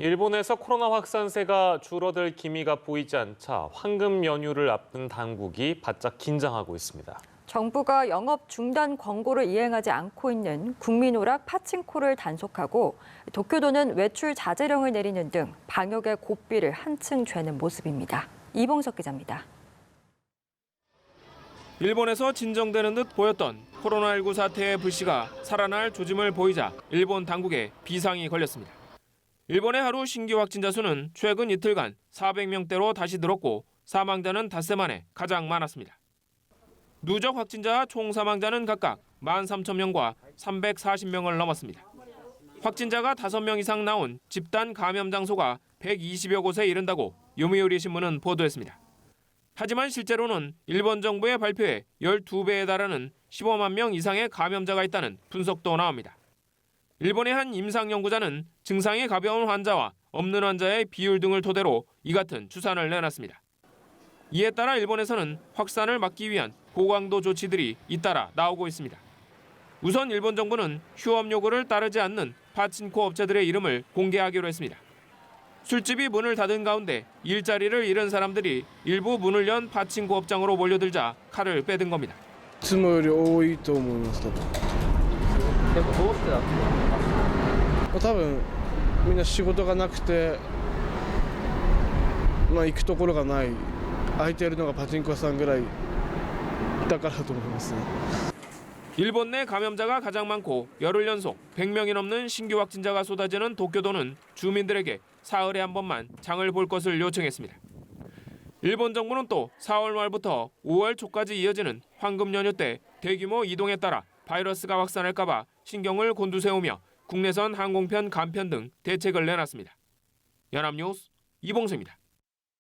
일본에서 코로나 확산세가 줄어들 기미가 보이지 않자 황금 연휴를 앞둔 당국이 바짝 긴장하고 있습니다. 정부가 영업 중단 권고를 이행하지 않고 있는 국민오락 파친코를 단속하고 도쿄도는 외출 자제령을 내리는 등 방역의 고삐를 한층 죄는 모습입니다. 이봉석 기자입니다. 일본에서 진정되는 듯 보였던 코로나19 사태의 불씨가 살아날 조짐을 보이자 일본 당국에 비상이 걸렸습니다. 일본의 하루 신규 확진자 수는 최근 이틀간 400명대로 다시 늘었고 사망자는 닷새 만에 가장 많았습니다. 누적 확진자와 총 사망자는 각각 13,000명과 340명을 넘었습니다. 확진자가 5명 이상 나온 집단 감염 장소가 120여 곳에 이른다고 요미우리 신문은 보도했습니다. 하지만 실제로는 일본 정부의 발표에 12배에 달하는 15만 명 이상의 감염자가 있다는 분석도 나옵니다. 일본의 한 임상연구자는 증상이 가벼운 환자와 없는 환자의 비율 등을 토대로 이 같은 추산을 내놨습니다. 이에 따라 일본에서는 확산을 막기 위한 고강도 조치들이 잇따라 나오고 있습니다. 우선 일본 정부는 휴업 요구를 따르지 않는 파친코 업체들의 이름을 공개하기로 했습니다. 술집이 문을 닫은 가운데 일자리를 잃은 사람들이 일부 문을 연 파친코 업장으로 몰려들자 칼을 빼든 겁니다. いつもより多いと思います。多分。どうしてだと思います？多分みんな仕事がなくて、行くところがない、空いているのがパチンコ屋さんぐらいだからと思いますね。 일본 내 감염자가 가장 많고 열흘 연속 100명이 넘는 신규 확진자가 쏟아지는 도쿄도는 주민들에게 사흘에 한 번만 장을 볼 것을 요청했습니다. 일본 정부는 또 4월 말부터 5월 초까지 이어지는 황금 연휴 때 대규모 이동에 따라 바이러스가 확산할까 봐 신경을 곤두세우며 국내선 항공편 감편 등 대책을 내놨습니다. 연합뉴스 이봉수입니다.